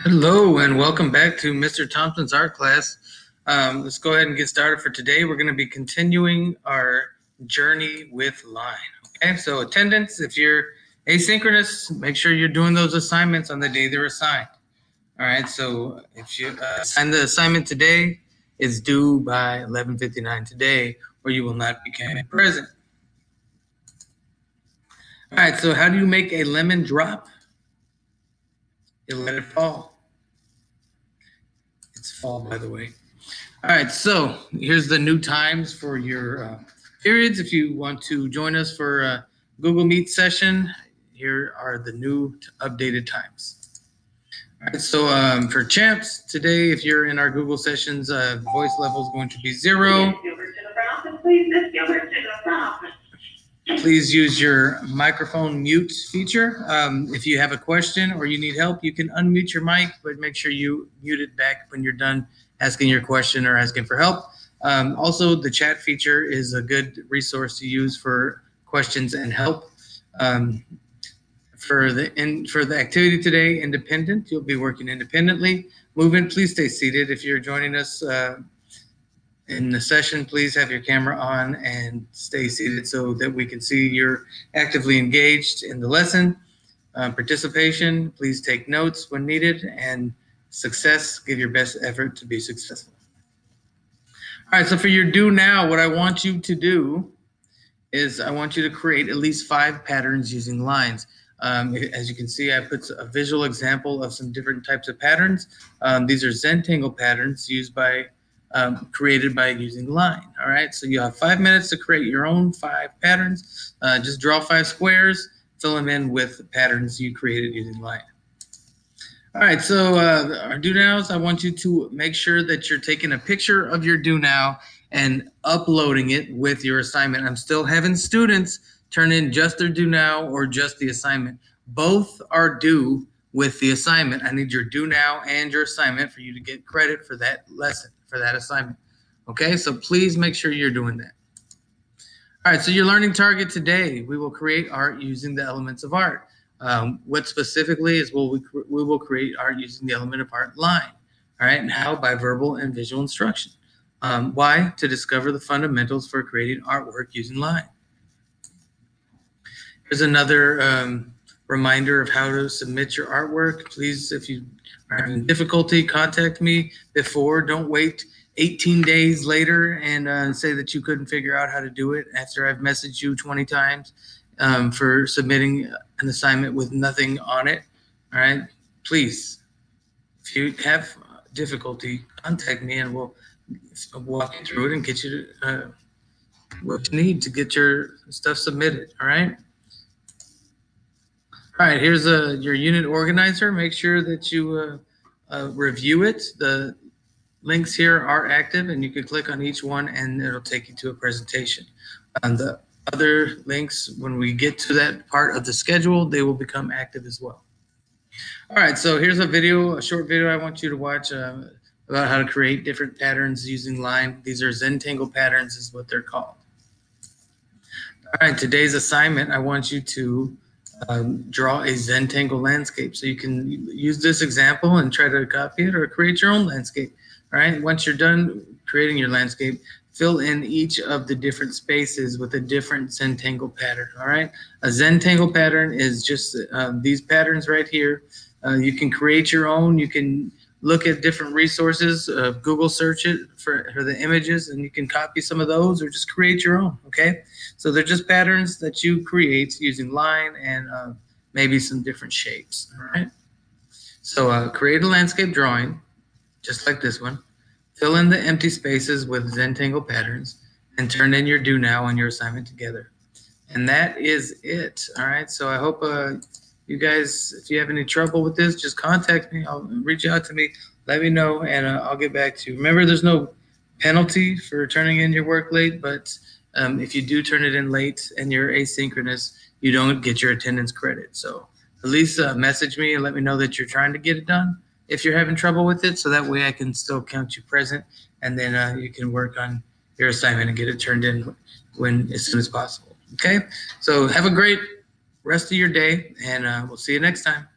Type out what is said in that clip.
Hello and welcome back to Mr. Thompson's art class. Let's go ahead and get started for today. We're going to be continuing our journey with line. Okay, so attendance, if you're asynchronous, make sure you're doing those assignments on the day they're assigned. All right, so if you assign the assignment today, it's due by 11:59 today, or you will not be present. All right, so how do you make a lemon drop? You let it fall. It's fall, by the way. All right, so here's the new times for your periods. If you want to join us for a Google Meet session, here are the new updated times. All right, so for champs, today, if you're in our Google sessions, voice level is going to be 0. Please use your microphone mute feature. If you have a question or you need help, you can unmute your mic, but make sure you mute it back when you're done asking your question or asking for help. Also, the chat feature is a good resource to use for questions and help. For the activity today, independent, you'll be working independently. Movement, please stay seated. If you're joining us in the session, please have your camera on and stay seated so that we can see you're actively engaged in the lesson. Participation, please take notes when needed, and success, give your best effort to be successful. All right, so for your do now, what I want you to do is I want you to create at least 5 patterns using lines. As you can see, I put a visual example of some different types of patterns. These are Zentangle patterns used by created by using line. All right, so you have 5 minutes to create your own 5 patterns. Just draw 5 squares, fill them in with patterns you created using line. All right, so our do nows, I want you to make sure that you're taking a picture of your do now and uploading it with your assignment. I'm still having students turn in just their do now or just the assignment. Both are due with the assignment. I need your do now and your assignment for you to get credit for that lesson, for that assignment. Okay, so please make sure you're doing that. All right, so your learning target today, we will create art using the elements of art. What specifically is we will create art using the element of art line. All right, and how? By verbal and visual instruction. Why? To discover the fundamentals for creating artwork using line. Here's another reminder of how to submit your artwork. Please, if you are having difficulty, contact me before. Don't wait 18 days later and say that you couldn't figure out how to do it after I've messaged you 20 times for submitting an assignment with nothing on it. All right, please, if you have difficulty, contact me and we'll walk you through it and get you what you need to get your stuff submitted. All right. All right, here's your unit organizer. Make sure that you review it. The links here are active and you can click on each one and it'll take you to a presentation. And the other links, when we get to that part of the schedule, they will become active as well. All right, so here's a short video I want you to watch about how to create different patterns using line. These are Zentangle patterns is what they're called. All right, today's assignment, I want you to draw a Zentangle landscape. So you can use this example and try to copy it or create your own landscape. All right, once you're done creating your landscape, fill in each of the different spaces with a different Zentangle pattern. All right, a Zentangle pattern is just these patterns right here. You can create your own. You can look at different resources, Google search it for the images, and you can copy some of those or just create your own, okay? So they're just patterns that you create using line and maybe some different shapes, all right? So create a landscape drawing, just like this one. Fill in the empty spaces with Zentangle patterns and turn in your do now and your assignment together. And that is it, all right? So I hope you guys, if you have any trouble with this, just contact me. I'll reach out to me, let me know, and I'll get back to you. Remember, there's no penalty for turning in your work late, but if you do turn it in late and you're asynchronous, you don't get your attendance credit. So at least message me and let me know that you're trying to get it done if you're having trouble with it, so that way I can still count you present, and then you can work on your assignment and get it turned in as soon as possible. Okay, so have a great rest of your day, and we'll see you next time.